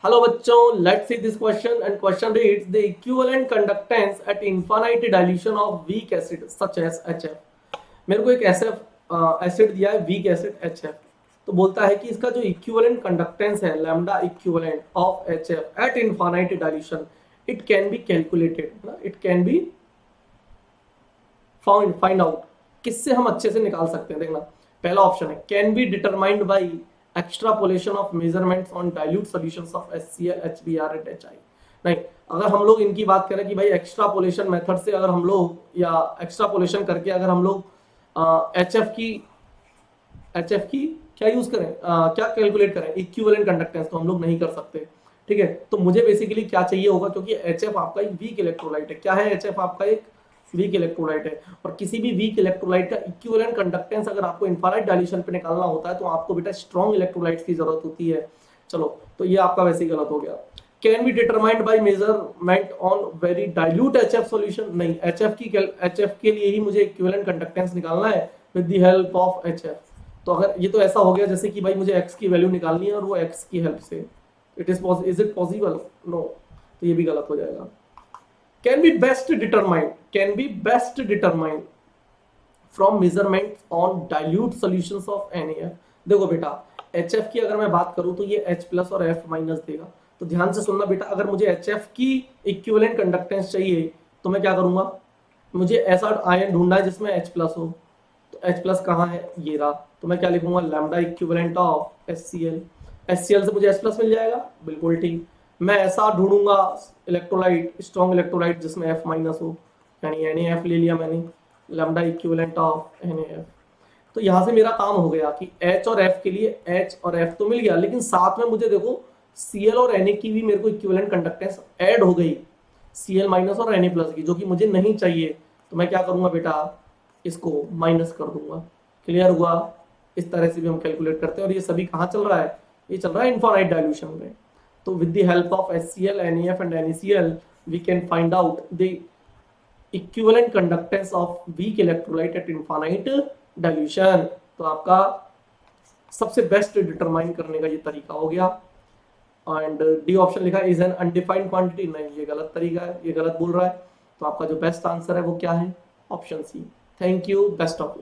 Hello बच्चों, let's see this question and question reads the equivalent conductance at infinite dilution of weak acid such as HF। मेरे को एक acid दिया है weak acid HF। तो बोलता है कि इसका जो इक्विवेलेंट कंडक्टेंस है lambda equivalent of HF eight infinite dilution it can be calculated, it can be find out. किससे हम अच्छे से निकाल सकते हैं? देखना, पहला ऑप्शन है can be determined by extrapolation of measurements on dilute solutions of HCl HBr and HI। नहीं, अगर हम लोग इनकी बात करें कि भाई एक्स्ट्रापोलेशन मेथड से अगर हम लोग या एक्स्ट्रापोलेशन करके अगर हम लोग एच एफ की क्या यूज करें, क्या कैलकुलेट करें इक्विवेलेंट कंडक्टेंस, तो हम लोग नहीं कर सकते। ठीक है, तो मुझे बेसिकली क्या चाहिए होगा, क्योंकि HF आपका एक वीक इलेक्ट्रोलाइट है। क्या है? HF आपका एक वीक इलेक्ट्रोलाइट है, और किसी भी वीक इलेक्ट्रोलाइट का इक्विवेलेंट कंडक्टेंस अगर आपको इनफाइनाइट डाइल्यूशन पे निकालना होता है तो आपको बेटा स्ट्रॉन्ग इलेक्ट्रोलाइट्स की जरूरत होती है। चलो, तो ये आपका वैसे ही गलत हो गया। Can be determined by measurement on very dilute HF solution. नहीं, HF के लिए ही मुझे इक्विवेलेंट कंडक्टेंस निकालना है with the help of HF। तो अगर ये तो ऐसा हो गया जैसे कि भाई मुझे x की वैल्यू निकालनी है और वो x की हेल्प से, इज इट पॉसिबल? नो, तो ये भी गलत हो जाएगा। can be best determined from measurements on dilute solutions of NaF। देखो बेटा, HF की अगर मैं बात करूं तो ये H प्लस और F माइनस देगा। तो ध्यान से सुनना बेटा, अगर मुझे HF की इक्विवेलेंट कंडक्टेंस चाहिए तो मैं क्या करूंगा, मुझे ऐसा आयन ढूंढना है जिसमें H प्लस हो। तो H प्लस कहाँ है? ये रहा। तो मैं क्या लिखूंगा, lambda equivalent of HCl। HCl से मुझे H प्लस मिल जाएगा, बिल्कुल ठीक। मैं ऐसा ढूंढूंगा इलेक्ट्रोलाइट, स्ट्रॉन्ग इलेक्ट्रोलाइट जिसमें F माइनस हो, यानी NaF ले लिया मैंने, लैम्डा इक्विवेलेंट ऑफ NaF। तो यहाँ से मेरा काम हो गया कि H और F के लिए H और F तो मिल गया, लेकिन साथ में मुझे देखो Cl और Na की भी मेरे को इक्विवेलेंट कंडक्टेंस ऐड हो गई, Cl माइनस और Na प्लस की, जो कि मुझे नहीं चाहिए। तो मैं क्या करूंगा बेटा, इसको माइनस कर दूंगा। क्लियर हुआ? इस तरह से भी हम कैलकुलेट करते हैं, और ये सभी कहाँ चल रहा है? ये चल रहा है इनफाइनाइट डाइल्यूशन में। तो with the help of HCl, NaF and NaCl we can find out the equivalent conductance of weak electrolyte at infinite dilution। तो आपका सबसे बेस्ट डिटरमाइन करने का ये तरीका हो गया। एंड डी ऑप्शन लिखा इज एन अनडिफाइंड क्वांटिटी। नहीं, ये गलत तरीका है, ये गलत बोल रहा है। तो आपका जो बेस्ट आंसर है वो क्या है? Option C. Thank you, best of luck.